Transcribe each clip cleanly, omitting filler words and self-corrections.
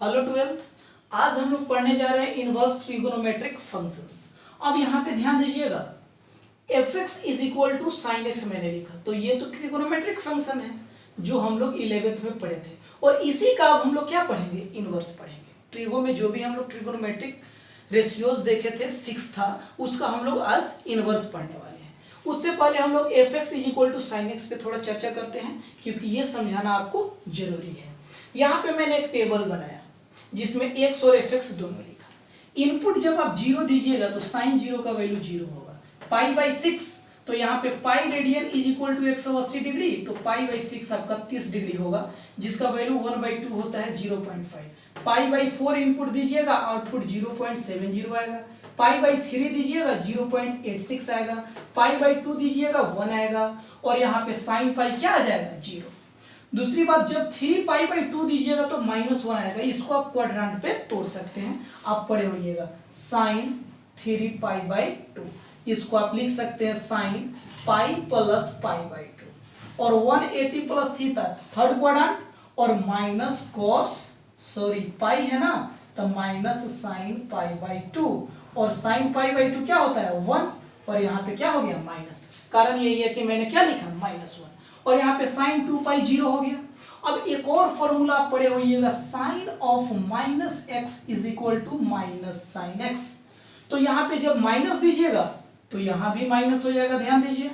Hello 12th। आज हम लोग पढ़ने जा रहे हैं इनवर्स ट्रिगोनोमेट्रिक फंक्शंस। अब यहाँ पे ध्यान दीजिएगा, f x is equal to sine x मैंने लिखा, तो ये तो ट्रिगोनोमेट्रिक फंक्शन है जो हम लोग 11th में पढ़े थे, और इसी का अब हम लोग क्या पढ़ेंगे, इनवर्स पढ़ेंगे। ट्रिगो में जो भी हम लोग ट्रिगोनोमेट्रिक रेशियोज देखे थे 6 था, उसका हम लोग आज इनवर्स पढ़ने वाले हैं। उससे पहले हम लोग f x is equal to sine x पे थोड़ा चर्चा करते हैं, क्योंकि ये समझाना आपको जरूरी है। यहाँ पे मैंने एक टेबल बनाया जिसमें एक्स और एफ एक्स दोनों लिखा। इनपुट जब आप 0 दीजिएगा तो साइन 0 का वैल्यू 0 होगा। पाई बाई 6, तो यहाँ पे pi radian is equal to 180 degree, तो पाई बाई 6 आपका 30 डिग्री होगा, जिसका वैल्यू 1/2 होता है 0.5। पाई बाई 4 इनपुट दीजिएगा, आउटपुट 0.70 आएगा। पाई बाई 3 दीजिएगा 0.86 आएगा। पाई बाई 2 दीजिएगा 1 आएगा, और यहाँ पे साइन पाई क्या आ जाएगा, 0। दूसरी बात, जब 3 पाई बाई 2 दीजिएगा तो -1 आएगा। इसको आप क्वाड्रेंट पे तोड़ सकते हैं, आप पढ़े होइएगा। साइन 3 पाई बाई 2, इसको आप लिख सकते हैं sine pi plus pi by 2, और 180 प्लस थीटा थर्ड क्वाड्रेंट, और माइनस कॉस पाई है ना, तो माइनस साइन पाई बाई 2, और साइन पाई बाई 2 क्या होता है 1, और यहाँ पे क्या हो गया माइनस। कारण यही है कि मैंने क्या लिखा -1, और यहाँ पे साइन 2 पाई 0 हो गया। अब एक और फॉर्मूला पढ़े होइएगा, sine of minus x is equal to minus sine x. तो यहाँ पे जब माइनस दीजिएगा तो यहाँ भी माइनस हो जाएगा, ध्यान दीजिए।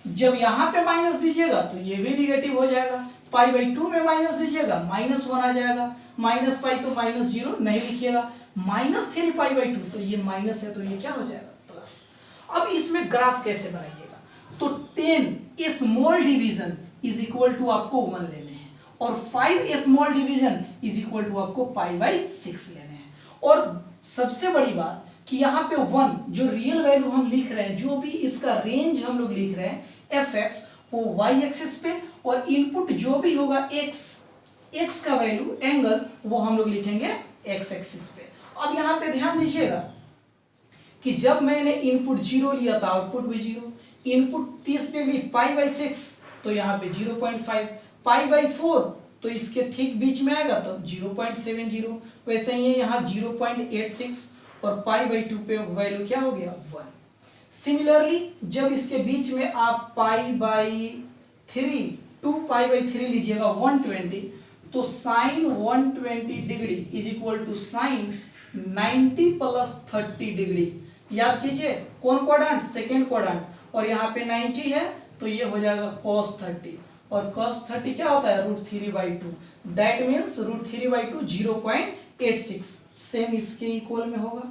जब यहाँ पे माइनस दीजिएगा तो ये भी निगेटिव हो जाएगा। पाई बाई 2 में माइनस दीजिएगा -1 आ जाएगा। माइनस पाई तो -0 नहीं लिखिएगा। -3 पाई बाई 2, तो ये माइनस है तो ये क्या हो जाएगा प्लस। अब इसमें ग्राफ कैसे बनाइएगा, तो 10 small division is equal to आपको 1 लेने हैं, और 5 small division is equal to आपको पाई बाई 6 लेने हैं। और सबसे बड़ी बात कि यहाँ पे 1 जो रियल वैल्यू हम लिख रहे हैं, जो भी इसका रेंज हम लोग लिख रहे हैं एफ एक्स, वो वाई एक्सिस पे, और इनपुट जो भी होगा एक्स का वैल्यू एंगल, वो हम लोग लिखेंगे एक्स एक्सिस पे। अब यहाँ पे ध्यान दीजिएगा कि जब मैंने इनपुट 0 लिया था, आउटपुट भी 0। इनपुट 30 डिग्री पाई बाई 6, तो यहाँ पे 0.5। पाई बाई 4 तो इसके ठीक बीच में आएगा तो 0.70। वैसे ही है यहाँ 0.86, और पाई बाई 2 पे वैल्यू क्या हो गया 1। सिमिलरली जब इसके बीच में आप पाई बाई 3 2 पाई बाई 3 लीजिएगा 120, तो sine 120 degree is equal to sine 90 plus 30 degree. याद कीजिए कौन क्वाड्रेंट, सेकेंड क्वाड्रेंट, और यहाँ पे 90 है तो ये हो जाएगा cos 30, और cos 30 क्या होता है √3/2। दैट मीन्स √3/2 0.86, सेम इसके इक्वल में होगा।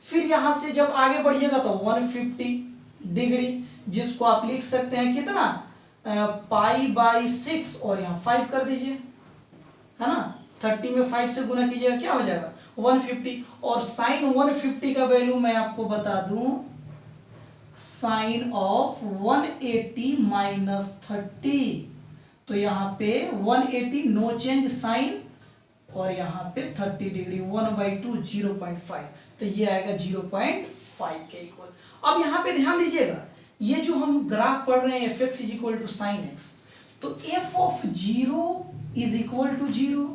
फिर यहाँ से जब आगे बढ़िएगा तो 150 डिग्री, जिसको आप लिख सकते हैं कितना, पाई बाई 6, और यहाँ 5 कर दीजिए, है ना। 30 में 5 से गुना कीजिएगा, क्या हो जाएगा 150। और साइन 150 का वैल्यू मैं आपको बता दूं, साइन ऑफ 180 माइनस 30, तो यहाँ पे 180 नो चेंज साइन, और यहाँ पे 30 डिग्री 1/2 0.5, तो ये आएगा 0.5 के इक्वल। अब यहाँ पे ध्यान दीजिएगा, ये जो हम ग्राफ पढ़ रहे हैं f x is equal to sine x, तो f of 0 is equal to 0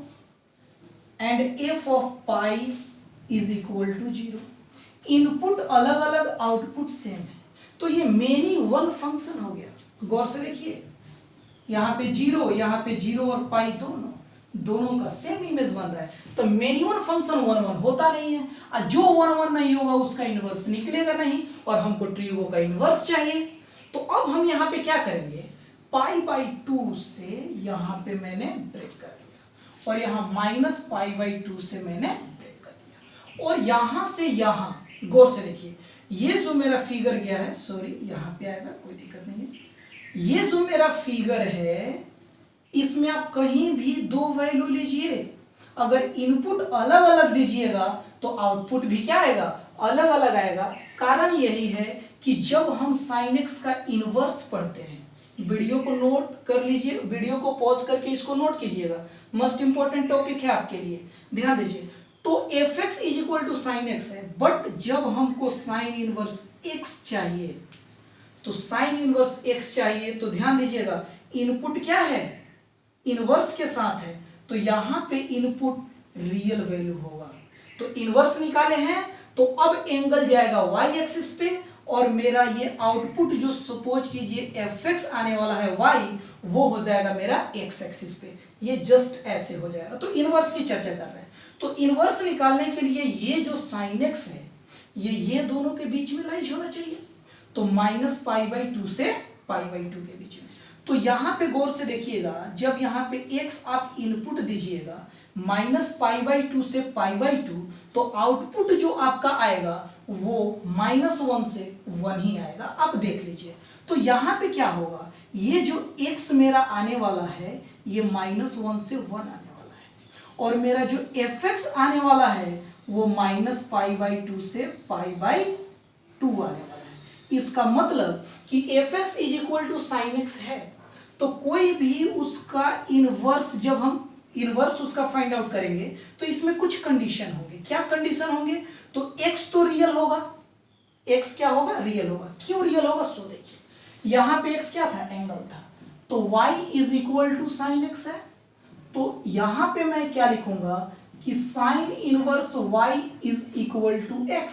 and f of pi is equal to 0। Input अलग अलग, आउटपुट सेम है, तो ये मेनी वन फंक्शन हो गया। गौर से देखिए, यहाँ पे 0, यहाँ पे 0 और पाई दोनों का सेम इमेज बन रहा है, तो मेनी वन फंक्शन 1 होता नहीं है, और जो 1 नहीं होगा उसका इनवर्स निकलेगा नहीं, और हमको ट्रिगो का इनवर्स चाहिए। तो अब हम यहाँ पे क्या करेंगे, पाई बाई 2 से यहाँ पे मैंने ब्रेक कर दिया, और यहाँ माइनस पाई बाई 2 से मैंने ब्रेक कर दिया, और यहाँ से यहाँ गौर से देखिए, ये जो मेरा फिगर गया है, सॉरी यहाँ पे आएगा, कोई दिक्कत नहीं है। ये जो मेरा फिगर है, इसमें आप कहीं भी 2 वैल्यू लीजिए, अगर इनपुट अलग अलग दीजिएगा तो आउटपुट भी क्या आएगा, अलग अलग आएगा। कारण यही है कि जब हम साइन एक्स का इनवर्स पढ़ते हैं, वीडियो को नोट कर लीजिए, वीडियो को पॉज करके इसको नोट कीजिएगा, मस्ट इंपॉर्टेंट टॉपिक है आपके लिए, ध्यान दीजिए। तो f x is equal to sine x है, बट जब हमको साइन इनवर्स एक्स चाहिए, तो साइन इनवर्स एक्स चाहिए, तो ध्यान दीजिएगा इनपुट क्या है, इनवर्स के साथ है, तो यहाँ पे इनपुट रियल वैल्यू होगा। तो इनवर्स निकाले हैं तो अब एंगल जाएगा y एक्सिस पे, और मेरा ये आउटपुट जो सपोज कीजिए fx आने वाला है y, वो हो जाएगा मेरा x एक्सिस पे। ये जस्ट ऐसे हो जाएगा। तो इनवर्स की चर्चा कर रहे हैं। तो इनवर्स निकालने के लिए ये जो sin x है ये दोनों के बीच में लाइज होना चाहिए। तो -π/2 से π/2 के बीच में। तो यहाँ पे गौर से देखिएगा, जब यहाँ पे x आप इनपुट दीजिएगा -π/2 से π/2, तो आउटपुट जो आपका आएगा वो -1 से 1 ही आएगा। आप देख लीजिए। तो यहाँ पे क्या होगा, ये जो x मेरा आने वाला है ये -1 से 1 आने वाला है, और मेरा जो fx आने वाला है वो -π/2 से π/2 आने वाला है। इसका मतलब कि fx = sin x है, तो कोई भी उसका इनवर्स, जब हम इनवर्स उसका फाइंड आउट करेंगे तो इसमें कुछ कंडीशन होंगे। क्या कंडीशन होंगे, तो x तो रियल होगा, x क्या होगा, रियल होगा। क्यों रियल होगा, सो देखिए यहाँ पे x क्या था, एंगल था, तो y = sin x है। तो यहाँ पे मैं क्या लिखूंगा कि साइन इनवर्स y = x।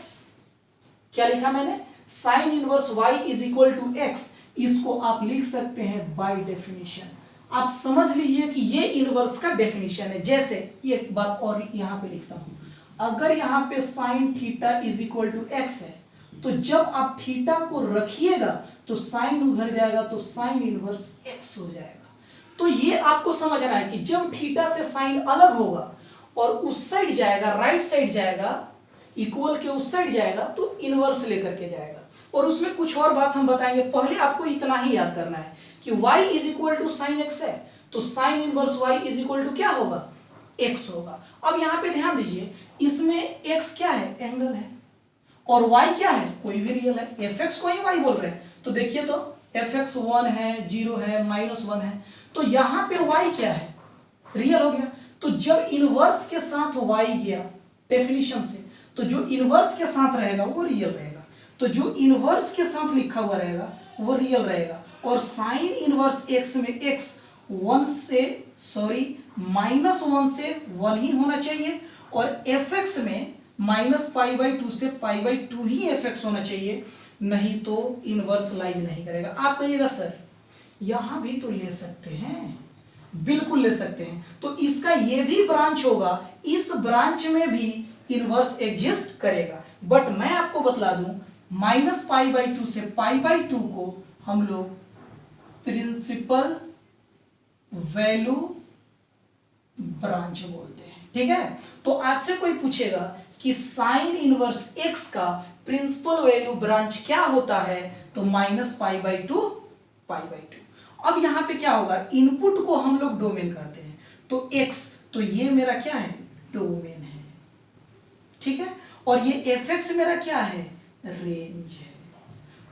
क्या लिखा मैंने, साइन इनवर्स y = x। इसको आप लिख सकते हैं बाय डेफिनेशन। आप समझ लीजिए कि ये इनवर्स का डेफिनेशन है। जैसे ये बात और यहाँ पे लिखता हूं, अगर यहाँ पे साइन थीटा = x है, तो जब आप थीटा को रखिएगा तो साइन उधर जाएगा, तो साइन इनवर्स x हो जाएगा। तो ये आपको समझना है कि जब थीटा से साइन अलग होगा और उस साइड जाएगा, राइट साइड जाएगा, इक्वल के उस साइड जाएगा, तो इनवर्स लेकर के जाएगा। और उसमें कुछ और बात हम बताएंगे। पहले आपको इतना ही याद करना है कि y = sin x है, तो साइन इनवर्स y = क्या होगा, x होगा। अब यहाँ पे ध्यान दीजिए, इसमें x क्या है, एंगल है, और y क्या है, कोई भी रियल है। fx को ही y बोल रहे हैं, तो देखिए तो fx 1 है, 0 है, -1 है, तो यहाँ पे y क्या है, रियल हो गया। तो जब इनवर्स के साथ y गया डेफिनेशन से, तो जो इनवर्स के साथ रहेगा वो रियल रहेगा। तो जो इनवर्स के साथ लिखा हुआ रहेगा वो रियल रहेगा। और साइन इनवर्स x में x -1 से 1 ही होना चाहिए, और fx में -π/2 से π/2 ही fx होना चाहिए, नहीं तो इनवर्स लाइज नहीं करेगा। आप कहिएगा सर यहां भी तो ले सकते हैं, बिल्कुल ले सकते हैं। तो इसका ये भी ब्रांच होगा, इस ब्रांच में भी इनवर्स एग्जिस्ट करेगा। बट मैं आपको बतला दूं, -π/2 से π/2 को हम लोग प्रिंसिपल वैल्यू ब्रांच बोलते हैं। ठीक है, तो आज से कोई पूछेगा कि साइन इनवर्स x का प्रिंसिपल वैल्यू ब्रांच क्या होता है, तो -π/2 π/2। अब यहां पे क्या होगा, इनपुट को हम लोग डोमेन कहते हैं, तो x, तो ये मेरा क्या है, डोमेन है। ठीक है, और ये fx मेरा क्या है, रेंज है।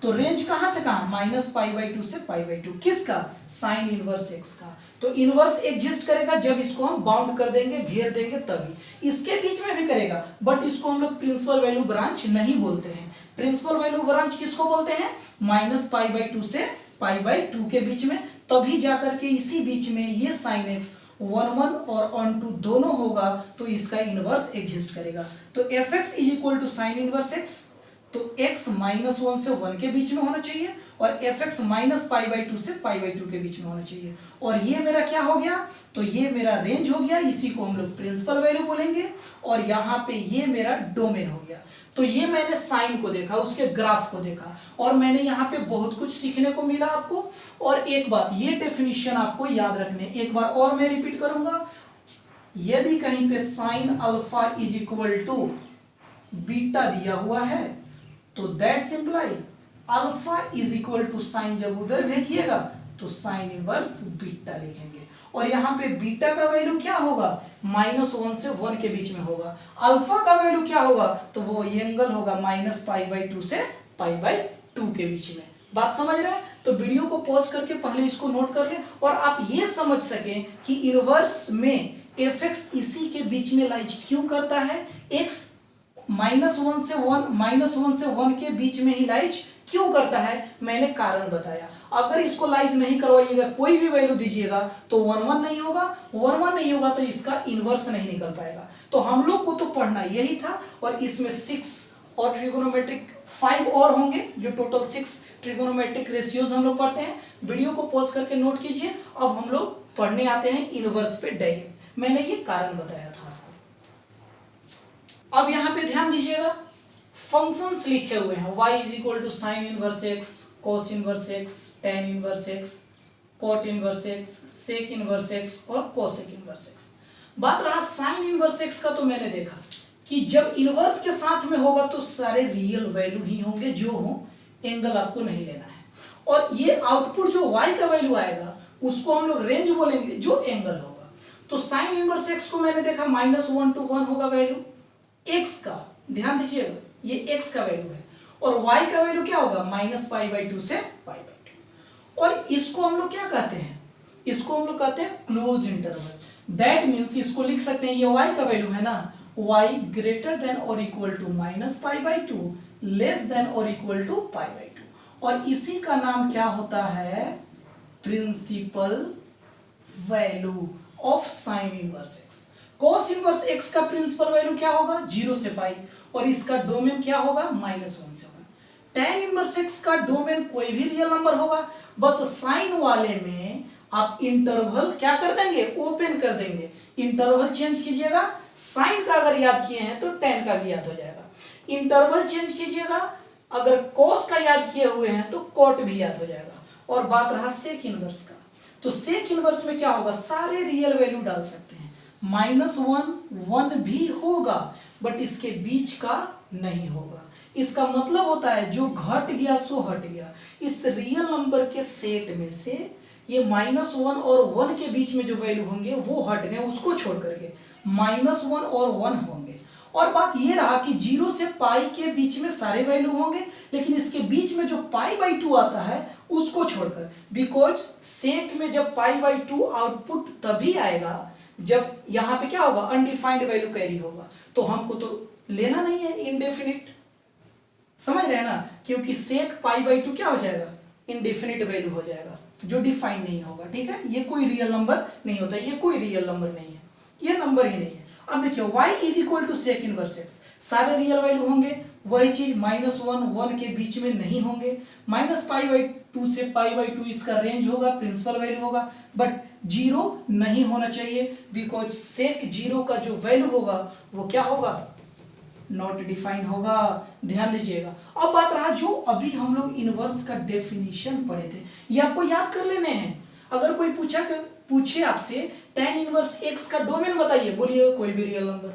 तो रेंज कहां से कहां, -π/2 से π/2, किसका, साइन इनवर्स x का। तो इनवर्स एग्जिस्ट करेगा जब इसको हम बाउंड कर देंगे, घेर देंगे, तभी। इसके बीच में भी करेगा, बट इसको हम लोग प्रिंसिपल वैल्यू ब्रांच नहीं बोलते हैं। प्रिंसिपल वैल्यू ब्रांच किसको बोलते हैं, -π/2 से π/2 के बीच में, तभी जाकर के इसी बीच में ये साइन x 1 और 1 दोनों होगा, तो इसका इनवर्स एग्जिस्ट करेगा। तो fx = साइन इनवर्स x, तो x -1 से 1 के बीच में होना चाहिए, और fx -π/2 से π/2 के बीच में होना चाहिए। और ये मेरा क्या हो गया, तो ये मेरा रेंज हो गया, इसी को हम लोग प्रिंसिपल वैल्यू बोलेंगे, और यहाँ पे ये मेरा डोमेन हो गया। तो ये मैंने साइन को देखा, उसके ग्राफ को देखा, और मैंने यहाँ पे बहुत कुछ सीखने को मिला आपको। और एक बात, ये डेफिनेशन आपको याद रखने, एक बार और मैं रिपीट करूंगा, यदि कहीं पे साइन अल्फा = बीटा दिया हुआ है, तो दैट्स इंप्लाई अल्फा = साइन, जब उधर भेजिएगा तो साइन इनवर्स बीटा लिखेंगे, और यहाँ पे बीटा का वैल्यू क्या होगा, -1 से 1 के बीच में होगा। अल्फा का वैल्यू क्या होगा, तो वो एंगल होगा -π/2 से π/2 के बीच में। बात समझ रहे हैं, तो वीडियो को पॉज करके पहले इसको नोट कर लें, और आप ये समझ सकें कि इनवर्स में fx इसी के बीच में लाइज क्यों करता है, x -1 से 1 के बीच में ही लाइज क्यों करता है मैंने कारण बताया। अगर इसको लाइज नहीं करवाइएगा, कोई भी वैल्यू दीजिएगा तो 1 1 नहीं होगा, 1 1 नहीं होगा तो इसका इनवर्स नहीं निकल पाएगा। तो हम लोग को तो पढ़ना यही था, और इसमें 6 और ट्रिगोनोमेट्रिक 5 और होंगे, जो टोटल 6 ट्रिगोनोमेट्रिक रेशियोज हम लोग पढ़ते हैं। वीडियो को पॉज करके नोट कीजिए। अब हम लोग पढ़ने आते हैं इनवर्स पे डायरेक्ट। मैंने ये कारण बताया था आपको। अब यहाँ पे ध्यान दीजिएगा, फंक्शंस लिखे हुए हैं y is equal to sine inverse x, cos inverse x, tan inverse x, cot inverse x, sec inverse x और कोसेक इनवर्स एक्स। बात रहा साइन इनवर्स एक्स का, तो मैंने देखा कि जब इनवर्स के साथ में होगा तो सारे रियल वैल्यू ही होंगे जो हो, एंगल आपको नहीं लेना है। और ये आउटपुट जो y का वैल्यू आएगा उसको हम लोग रेंज बोलेंगे, जो एंगल होगा। तो साइन इनवर्स एक्स को मैंने देखा -1 to 1 होगा वैल्यू x का, ध्यान दीजिएगा ये x का वैल्यू है, और y का वैल्यू क्या होगा -π/2 से π/2। और इसको हम लोग क्या कहते हैं, इसको हम लोग कहते हैं क्लोज इंटरवल। दैट मीन्स इसको लिख सकते हैं, ये y का वैल्यू है ना, y ग्रेटर देन और इक्वल टू -π/2, लेस देन और इक्वल टू π/2, और इसी का नाम क्या होता है, principal value of sine inverse x. Cos inverse x का प्रिंसिपल वैल्यू क्या होगा 0 से पाई, और इसका डोमेन क्या होगा -1 से 1। टेन इनवर्स एक्स का डोमेन कोई भी रियल नंबर होगा, बस साइन वाले में आप इंटरवल क्या कर देंगे, ओपन कर देंगे। इंटरवल चेंज कीजिएगा, साइन का अगर याद किए हैं तो टेन का भी याद हो जाएगा। इंटरवल चेंज कीजिएगा, अगर कोस का याद किए हुए हैं तो कॉट भी याद हो जाएगा। और बात रहा सेक इनवर्स का, तो सेक इनवर्स में क्या होगा, सारे रियल वैल्यू डाल सकते हैं। -1 1 भी होगा, बट इसके बीच का नहीं होगा। इसका मतलब होता है जो घट गया सो हट गया। इस रियल नंबर के सेट में से ये -1 और 1 के बीच में जो वैल्यू होंगे वो हट गए, उसको छोड़ करके -1 और 1 होंगे। और बात ये रहा कि 0 से पाई के बीच में सारे वैल्यू होंगे, लेकिन इसके बीच में जो π/2 आता है उसको छोड़कर, बिकॉज सेक में जब π/2 आउटपुट तभी आएगा जब यहाँ पे क्या होगा, अनडिफाइंड वैल्यू कैरी होगा। तो हमको तो लेना नहीं है इनडेफिनिट, समझ रहे हैं ना, क्योंकि सेक π/2 क्या हो जाएगा, इनडेफिनिट वैल्यू हो जाएगा, जो डिफाइन नहीं होगा। ठीक है, ये कोई रियल नंबर नहीं होता, ये कोई रियल नंबर नहीं है, ये नंबर ही नहीं है। अब देखिए y is equal to sec inverse x, सारे रियल वैल्यू होंगे, वही चीज -1 1 के बीच में नहीं होंगे। -π/2 से π/2 इसका रेंज होगा, प्रिंसिपल वैल्यू होगा, बट 0 नहीं होना चाहिए, बिकॉज सेक 0 का जो वैल्यू होगा वो क्या होगा, नॉट डिफाइन होगा। ध्यान दीजिएगा। अब बात रहा जो अभी हम लोग इनवर्स का डेफिनेशन पढ़े थे, ये आपको याद कर लेने हैं। अगर कोई पूछे आपसे tan इनवर्स x का डोमेन बताइए, बोलिएगा कोई भी real number.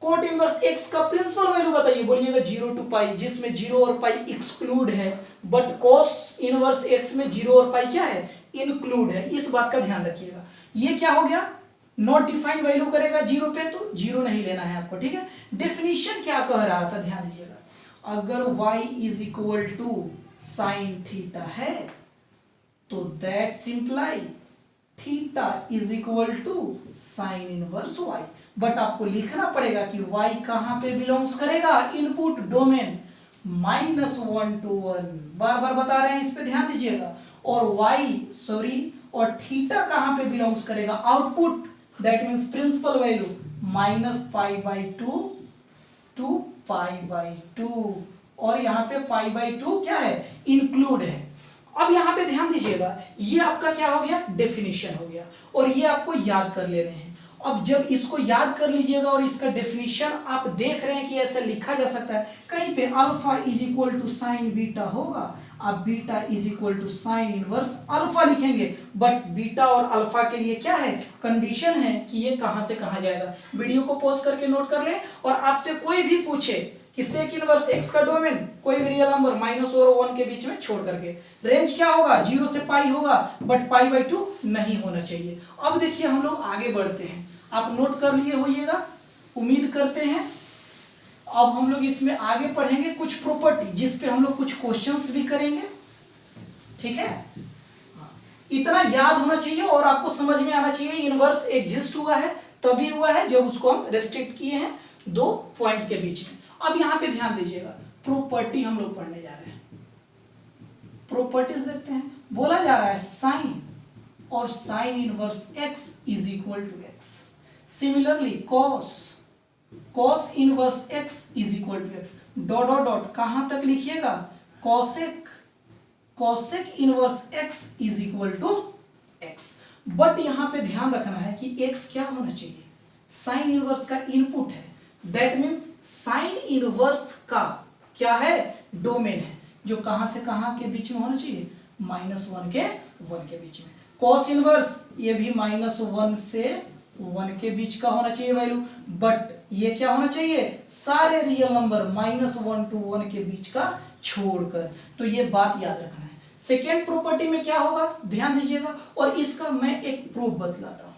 Cot inverse x का प्रिंसिपल वैल्यू बताइए, बोलिएगा 0 to π, जिसमें 0 और π एक्सक्लूड है, बट कोस इनवर्स x में 0 और π क्या है, इंक्लूड है। इस बात का ध्यान रखिएगा। ये क्या हो गया, नॉट डिफाइंड वैल्यू करेगा 0 पे, तो 0 नहीं लेना है आपको। ठीक है, डेफिनेशन क्या कह रहा था, ध्यान दीजिएगा। अगर y is equal to sine theta है तो that's imply theta is equal to sine inverse y। But आपको लिखना पड़ेगा कि y कहां पे बिलोंग्स करेगा, इनपुट डोमेन -1 to 1, बार बार बता रहे हैं, इस पे ध्यान दीजिएगा। और और थीटा कहां पे बिलोंग्स करेगा, output, that means principal value -π/2 to π/2, और यहाँ पे π/2 क्या है, इंक्लूड है। अब यहाँ पे ध्यान दीजिएगा, ये आपका क्या हो गया, डेफिनेशन हो गया, और ये आपको याद कर लेने हैं। अब जब इसको याद कर लीजिएगा और इसका डेफिनेशन आप देख रहे हैं कि ऐसा लिखा जा सकता है, कहीं पे alpha is equal to sine beta होगा, आप beta is equal to sine inverse alpha लिखेंगे, बट बीटा और अल्फा के लिए क्या है, कंडीशन है कि ये कहां से कहां जाएगा। वीडियो को पॉज करके नोट कर लें। और आपसे कोई भी पूछे कि सेक इनवर्स x का डोमेन कोई भी रियल नंबर -1 और 1 के बीच में छोड़ करके, रेंज क्या होगा, 0 से पाई होगा, बट π/2 नहीं होना चाहिए। अब देखिए हम लोग आगे बढ़ते हैं, आप नोट कर लिए होइएगा, उम्मीद करते हैं। अब हम लोग इसमें आगे पढ़ेंगे कुछ प्रॉपर्टी, जिस पे हम लोग कुछ क्वेश्चंस भी करेंगे। ठीक है, इतना याद होना चाहिए और आपको समझ में आना चाहिए इनवर्स एग्जिस्ट हुआ है तभी हुआ है जब उसको हम रेस्ट्रिक्ट किए हैं 2 पॉइंट के बीच में। अब यहाँ पे ध्यान दीजिएगा, प्रॉपर्टी हम लोग पढ़ने जा रहे हैं। प्रॉपर्टीज देखते हैं। बोला जा रहा है साइन और sine inverse x is equal to x. Similarly cos inverse x is equal to x. Dot dot dot कहां तक लिखिएगा, cosec inverse x is equal to x. But यहां पे ध्यान रखना है कि एक्स क्या होना चाहिए, साइन इनवर्स का इनपुट है। दैट मीन्स साइन इनवर्स का क्या है, डोमेन है, जो कहां से कहां के बीच में होना चाहिए, -1 के 1 के बीच में। कॉस इनवर्स ये भी -1 से 1 के बीच का होना चाहिए वैल्यू, बट ये क्या होना चाहिए, सारे रियल नंबर -1 to 1 के बीच का छोड़कर। तो ये बात याद रखना है। सेकेंड प्रॉपर्टी में क्या होगा, ध्यान दीजिएगा, और इसका मैं एक प्रूफ बतलाता हूं।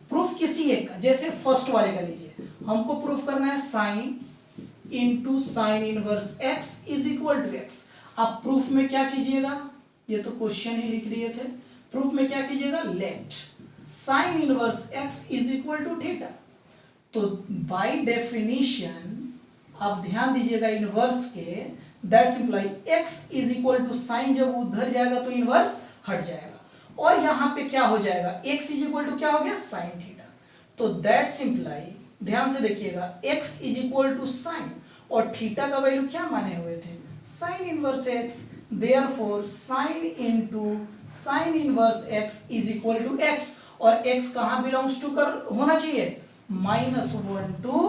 प्रूफ किसी एक का, जैसे फर्स्ट वाले का लीजिए, हमको प्रूफ करना है sine into sine inverse x is equal to x. आप प्रूफ में क्या कीजिएगा, ये तो क्वेश्चन ही लिख दिए थे, प्रूफ में क्या कीजिएगा, let sine inverse x is equal to theta. तो बाय डेफिनेशन आप ध्यान दीजिएगा इनवर्स के, that's imply x is equal to sine, जब उधर जाएगा तो इनवर्स हट जाएगा, और यहां पे क्या हो जाएगा, एक्स इज इक्वल टू क्या हो गया, साइन थीटा। तो दैट्स इंप्लाई, ध्यान से देखिएगा, x is equal to sine, और थीटा का वैल्यू क्या माने हुए थे, sine inverse x. Therefore sine into sine inverse x is equal to x, और x कहां बिलोंग्स टू कर होना चाहिए, -1 to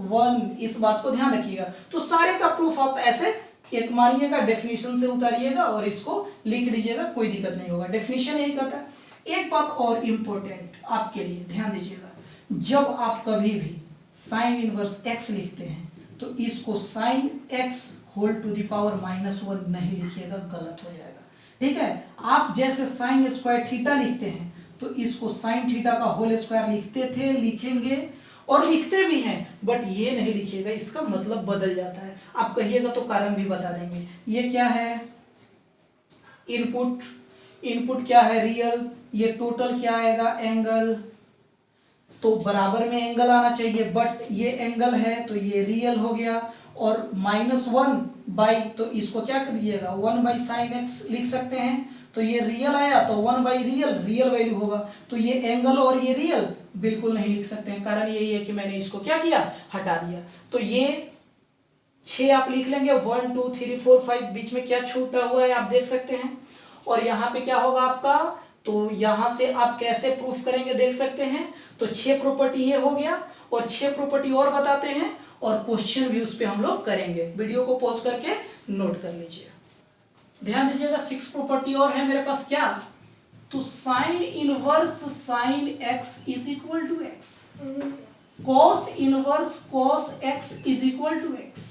1। इस बात को ध्यान रखिएगा। तो सारे का प्रूफ आप ऐसे एक मानिएगा, डेफिनेशन से उतारिएगा और इसको लिख दीजिएगा, कोई दिक्कत नहीं होगा, डेफिनेशन यही कहता है। एक बात और इंपॉर्टेंट आपके लिए ध्यान दीजिएगा, जब आप कभी भी साइन इनवर्स x लिखते हैं तो इसको sine x whole to the power -1 नहीं लिखिएगा, गलत हो जाएगा, ठीक है। आप जैसे साइन स्क्वायर थीटा लिखते हैं तो इसको साइन थीटा का होल स्क्वायर लिखते थे, लिखेंगे और लिखते भी हैं, बट ये नहीं लिखिएगा, इसका मतलब बदल जाता है। आप कहिएगा तो कारण भी बता देंगे। ये क्या है, इनपुट क्या है, रियल, ये टोटल क्या आएगा, एंगल, तो बराबर में एंगल आना चाहिए, बट ये एंगल है तो ये रियल हो गया, और -1 बाई, तो इसको क्या करिएगा, 1 बाई साइन एक्स लिख सकते हैं, तो ये रियल आया तो 1 बाई रियल वैल्यू होगा। तो ये एंगल और ये रियल बिल्कुल नहीं लिख सकते हैं, कारण यही है कि मैंने इसको क्या किया, हटा दिया। तो ये 6 आप लिख लेंगे, 1 2 3 4 5, बीच में क्या छूटा हुआ है आप देख सकते हैं। और यहाँ पे क्या होगा आपका, तो यहां से आप कैसे प्रूफ करेंगे देख सकते हैं। तो 6 प्रॉपर्टी ये हो गया, और 6 प्रॉपर्टी और बताते हैं, और क्वेश्चन भी उस पे हम लोग करेंगे। वीडियो को पॉज करके नोट कर लीजिए, ध्यान दीजिएगा। 6 प्रॉपर्टी और है मेरे पास, क्या, तो sine inverse sine x is equal to x, cos inverse cos x is equal to x,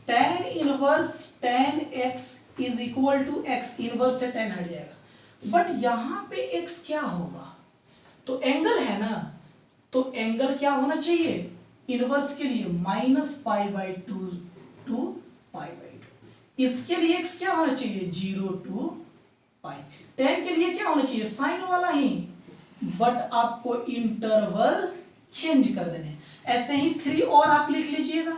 tan inverse tan x is equal to x, inverse से टेन हट जाएगा, बट यहां पे एक्स क्या होगा, तो एंगल है ना, तो एंगल क्या होना चाहिए इनवर्स के लिए, -π/2 to π/2। इसके लिए x क्या होना चाहिए, 0 to π। tan के लिए क्या होना चाहिए, साइन वाला ही, बट आपको इंटरवल चेंज कर देने। ऐसे ही 3 और आप लिख लीजिएगा।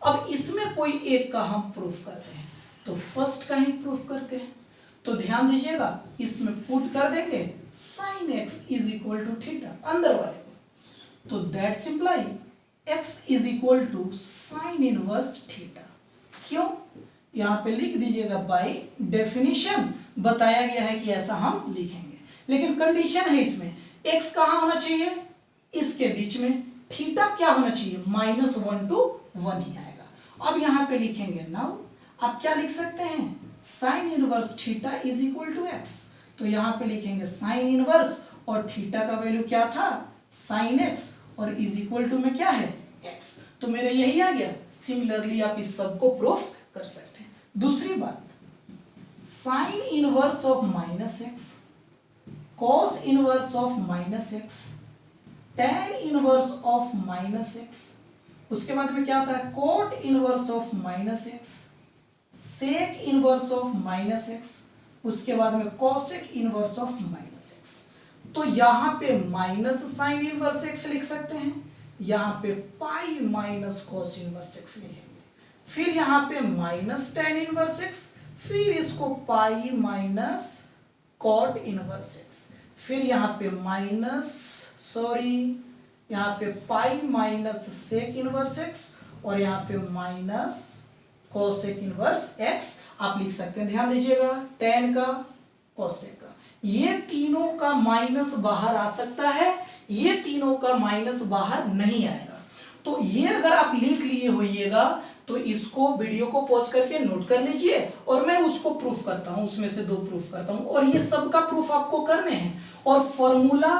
अब इसमें कोई एक का हम प्रूफ करते हैं, तो फर्स्ट का ही प्रूफ करते हैं। तो ध्यान दीजिएगा, इसमें पुट कर देंगे sine x is equal to theta अंदर वाले को, तो that's imply x is equal to sine inverse theta. क्यों, यहां पे लिख दीजिएगा, बाय डेफिनेशन बताया गया है कि ऐसा हम लिखेंगे, लेकिन कंडीशन है इसमें, x कहां होना चाहिए, इसके बीच में, थीटा क्या होना चाहिए, -1 to 1 ही आएगा। अब यहां पे लिखेंगे, नाउ आप क्या लिख सकते हैं, sine inverse theta is equal to x, तो यहां पे लिखेंगे साइन इनवर्स, और थीटा का वैल्यू क्या था, साइन x, और इज इक्वल टू में क्या है, x, तो मेरा यही आ गया। सिमिलरली आप इस सब को प्रूफ कर सकते हैं। दूसरी बात, sine inverse of -x, cos inverse of -x, tan inverse of -x, उसके बाद में क्या आता है, cot inverse of -x, sec inverse of -x, उसके बाद में कोसेक इनवर्स ऑफ -x। तो यहां पे माइनस साइन इनवर्स x लिख सकते हैं, यहां पे pi minus cos inverse x लिखेंगे, फिर यहां पे माइनस tan इनवर्स x, फिर इसको pi minus cot inverse x, फिर यहाँ पे माइनस यहाँ पे pi minus sec inverse x, और यहाँ पे माइनस कोसेक इनवर्स एक्स आप लिख सकते हैं। ध्यान दीजिएगा, tan का कोसेक का, ये तीनों का माइनस बाहर आ सकता है, ये तीनों का माइनस बाहर नहीं आएगा। तो ये अगर आप लिख लिए होइएगा तो इसको वीडियो को पॉज करके नोट कर लीजिए, और मैं उसको प्रूफ करता हूं, उसमें से 2 प्रूफ करता हूं, और ये सबका प्रूफ आपको करने हैं। और फॉर्मूला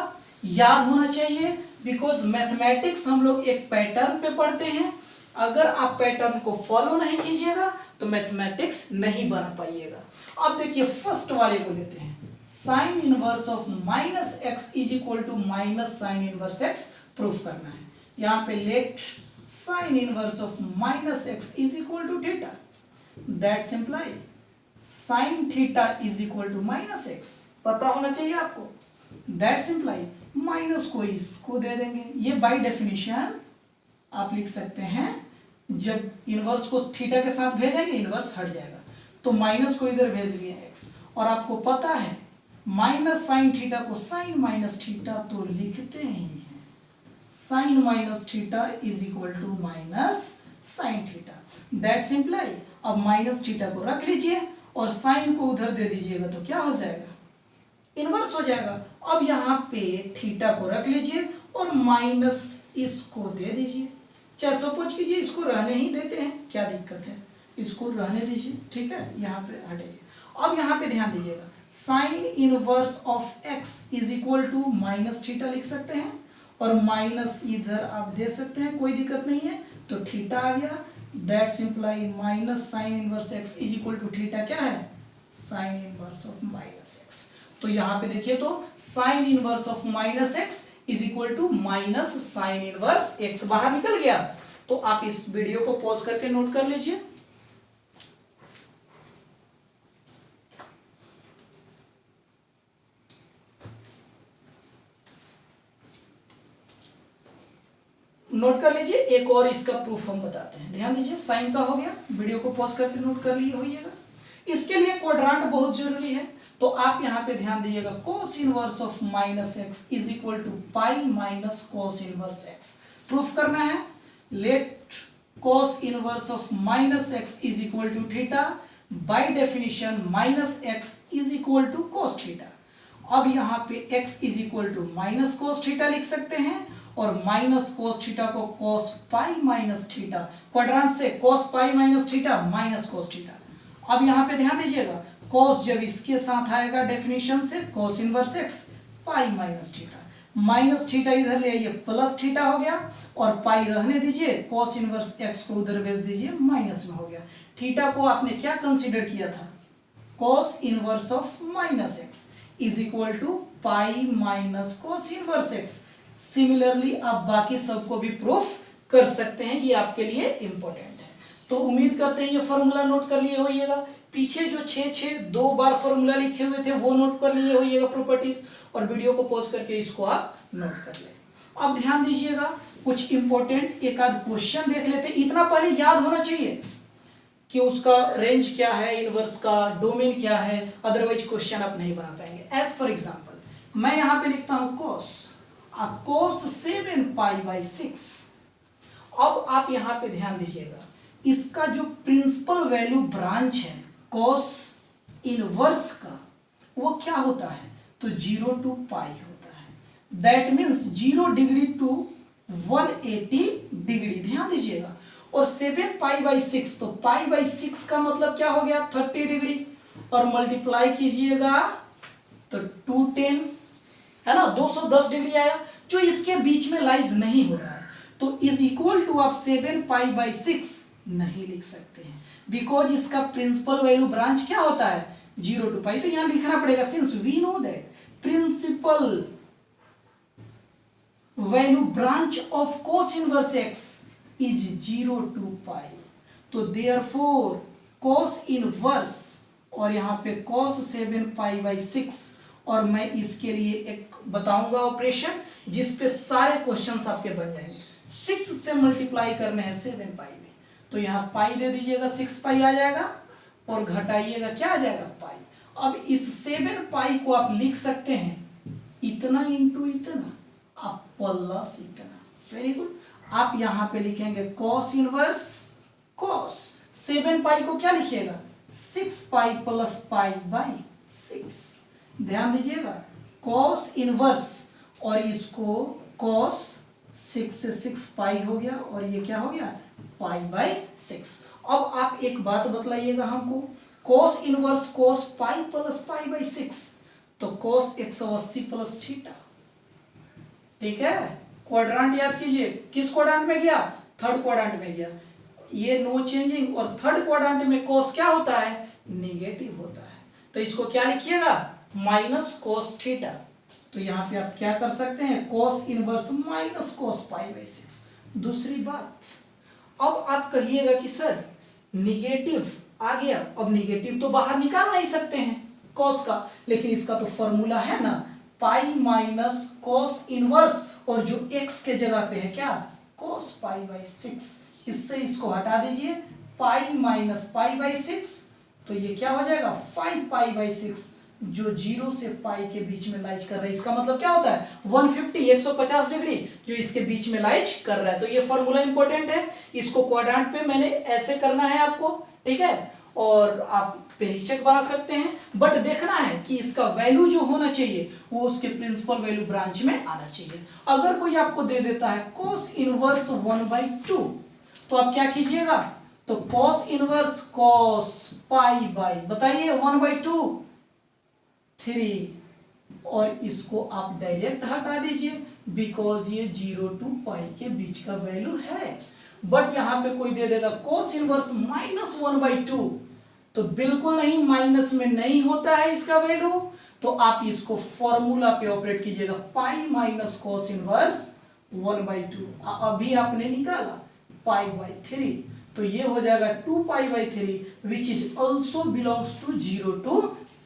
याद होना चाहिए, बिकॉज मैथमेटिक्स हम लोग एक पैटर्न पे पढ़ते हैं। अगर आप पैटर्न को फॉलो नहीं कीजिएगा तो मैथमेटिक्स नहीं बना पाइएगा। अब देखिए फर्स्ट वाले को लेते हैं, sine inverse of minus x is equal to minus sine inverse x proof करना है। यहाँ पे let sine inverse of minus x is equal to theta, that's imply sine theta is equal to minus x, पता होना चाहिए आपको। That's imply minus को इसको दे देंगे, ये बाय डेफिनेशन आप लिख सकते हैं, जब इनवर्स को थीटा के साथ भेजेंगे इनवर्स हट जाएगा, तो माइनस को इधर भेज लिया एक्स, और आपको पता है माइनस साइन थीटा को साइन माइनस थीटा तो लिखते ही हैं, sine minus theta is equal to minus sine theta, that's imply. अब माइनस थीटा को रख लीजिए और साइन को उधर दे दीजिएगा तो क्या हो जाएगा, इनवर्स हो जाएगा। अब यहाँ पे थीटा को रख लीजिए और माइनस इसको दे दीजिए, चाहे सपोज कीजिए इसको रहने ही देते हैं, क्या दिक्कत है, इसको रहने दीजिए, ठीक है, यहाँ पे हटाइए। अब यहाँ पे ध्यान दीजिएगा, sine inverse of x is equal to minus theta लिख सकते हैं, और माइनस इधर आप दे सकते हैं, कोई दिक्कत नहीं है, तो थीटा आ गया, that's imply minus sine inverse x is equal to theta क्या है, sine inverse of minus x. तो यहाँ पे देखिए तो sine inverse of minus x is equal to minus sine inverse x बाहर निकल गया। तो आप इस वीडियो को पॉज करके नोट कर लीजिए। नोट कर लीजिए, एक और इसका प्रूफ हम बताते हैं। ध्यान दीजिए, साइन का हो गया, वीडियो को पॉज करके नोट कर लिए होइएगा। इसके लिए क्वाड्रांट बहुत जरूरी है, तो आप यहाँ पे ध्यान दीजिएगा, cos inverse of minus x is equal to pi minus cos inverse x proof करना है। Let cos inverse of minus x is equal to theta, by definition minus x is equal to cos theta. अब यहाँ पे x is equal to minus cos theta लिख सकते हैं, और minus cos theta को cos pi minus theta, quadrant से cos pi minus theta minus cos theta. अब यहाँ पे ध्यान दीजिएगा, कोस जब इसके साथ आएगा डेफिनेशन से कोस इनवर्स एक्स पाई माइनस थीटा, माइनस थीटा इधर ले आइए प्लस थीटा हो गया, और पाई रहने दीजिए, कोस इनवर्स एक्स को उधर भेज दीजिए माइनस में हो गया। थीटा को आपने क्या कंसीडर किया था, cos inverse of minus x is equal to pi minus cos inverse x. Similarly आप बाकी सबको भी प्रूफ कर सकते हैं, ये आपके लिए इंपॉर्टेंट है। तो उम्मीद करते हैं ये फॉर्मूला नोट कर लिए होइएगा। पीछे जो 2 बार फॉर्मूला लिखे हुए थे वो नोट कर लिए होइएगा प्रॉपर्टीज, और वीडियो को पॉज करके इसको आप नोट कर ले। अब ध्यान दीजिएगा, कुछ इंपॉर्टेंट एक आध क्वेश्चन देख लेते। इतना पहले याद होना चाहिए कि उसका रेंज क्या है, इनवर्स का डोमेन क्या है, अदरवाइज क्वेश्चन आप नहीं बना पाएंगे। एज फॉर एग्जांपल मैं यहाँ पे लिखता हूँ cos 7 पाई बाई 6। अब आप यहाँ पे ध्यान दीजिएगा, इसका जो प्रिंसिपल वैल्यू ब्रांच है cos इनवर्स का, वो क्या होता है, तो 0 to पाई होता है। That means 0 degree to 180 degree. ध्यान दीजिएगा, और 7 पाई बाई 6, तो पाई बाई 6 का मतलब क्या हो गया, 30 डिग्री, और मल्टीप्लाई कीजिएगा तो 210 है ना, 210 डिग्री आया, जो इसके बीच में लाइज नहीं हो रहा है। तो इज इक्वल टू आप 7 पाई बाई 6 नहीं लिख सकते हैं, बिकॉज इसका प्रिंसिपल वैल्यू ब्रांच क्या होता है, 0 to पाई। तो यहां लिखना पड़ेगा, since we know that principal value branch of cos inverse x is 0 to pi. तो देयरफॉर कोस इनवर्स, और यहां पे कोस 7 पाई बाई 6, और मैं इसके लिए एक बताऊंगा ऑपरेशन जिस पे सारे क्वेश्चंस आपके बन जाएंगे। 6 से मल्टीप्लाई करने हैं 7 पाई में, तो यहाँ पाई दे दीजिएगा, 6 पाई आ जाएगा, और घटाइएगा क्या आ जाएगा पाई। अब इस 7 पाई को आप लिख सकते हैं इतना इंटू इतना, आप प्लस इतना। Very good. आप यहां पे लिखेंगे कॉस इनवर्स कॉस 7 पाई को क्या लिखिएगा 6 पाई प्लस पाई बाई 6। ध्यान दीजिएगा कॉस इनवर्स और इसको कॉस 6 से 6 पाई हो गया और ये क्या हो गया पाई बाई 6। अब आप एक बात बतलाइएगा हमको, cos inverse cos pi plus pi by 6 तो कॉस 180 प्लस थीटा। ठीक है, क्वाड्रांट याद कीजिए, किस क्वाड्रांट में गया थर्ड क्वाड्रांट में गया, ये नो चेंजिंग। और थर्ड क्वाड्रांट में कॉस क्या होता है निगेटिव होता है, तो इसको क्या लिखिएगा माइनस कॉस थीटा। तो यहां पे आप क्या कर सकते हैं cos inverse minus cos pi by 6। दूसरी बात, अब आप कहिएगा कि सर निगेटिव आ गया, अब निगेटिव तो बाहर निकाल नहीं सकते हैं कॉस का, लेकिन इसका तो फॉर्मूला है ना पाई माइनस कॉस इनवर्स और जो x के जगह पे है क्या कॉस पाई बाई 6। इससे इसको हटा दीजिए पाई माइनस पाई बाई 6 तो ये क्या हो जाएगा 5 पाई बाई 6 जो 0 से पाई के बीच में लाइज कर रहा है। इसका मतलब क्या होता है 150 डिग्री जो इसके बीच में लाइज कर रहा है। तो ये फॉर्मूला इंपॉर्टेंट है, इसको क्वाड्रेंट पे मैंने ऐसे करना है आपको, ठीक है, और आप बेहिचक बना सकते हैं, बट देखना है कि इसका वैल्यू जो होना चाहिए वो उसके प्रिंसिपल वैल्यू ब्रांच में आना चाहिए। अगर कोई आपको दे देता है cos इनवर्स 1/2 तो आप क्या कीजिएगा तो cos inverse cos pi by बताइए 1/2 3 और इसको आप डायरेक्ट हटा दीजिए बिकॉज ये 0 to पाई के बीच का वैल्यू है। बट यहां पे कोई दे देगा cos इनवर्स -1/2 तो बिल्कुल नहीं, माइनस में नहीं होता है इसका वैल्यू, तो आप इसको फॉर्मूला पे ऑपरेट कीजिएगा पाई माइनस cos इनवर्स 1/2। अभी आपने निकाला पाई बाई 3 तो ये हो जाएगा 2 pi by 3 which is also belongs to 0 to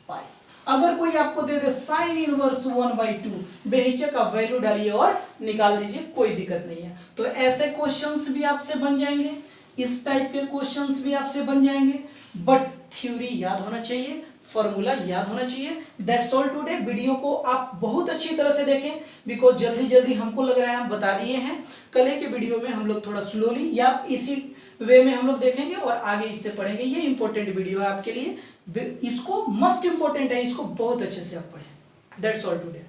pi. अगर कोई आपको दे दे साइन इनवर्स 1/2 बेहिचक आप वैल्यू डालिए और निकाल दीजिए, कोई दिक्कत नहीं है। तो ऐसे क्वेश्चंस भी आपसे बन जाएंगे, इस टाइप के क्वेश्चंस भी आपसे बन जाएंगे, बट थ्योरी याद होना चाहिए, फॉर्मूला याद होना चाहिए। That's all today. वीडियो को आप बहुत अच्छी तरह से देखें बिकॉज जल्दी जल्दी हमको लग रहा है हम बता दिए हैं। कल के वीडियो में हम लोग थोड़ा स्लोली या इसी वे में हम लोग देखेंगे और आगे इससे पढ़ेंगे। ये इंपॉर्टेंट वीडियो है आपके लिए, इसको मस्ट इंपॉर्टेंट है, इसको बहुत अच्छे से आप पढ़ें। That's all today.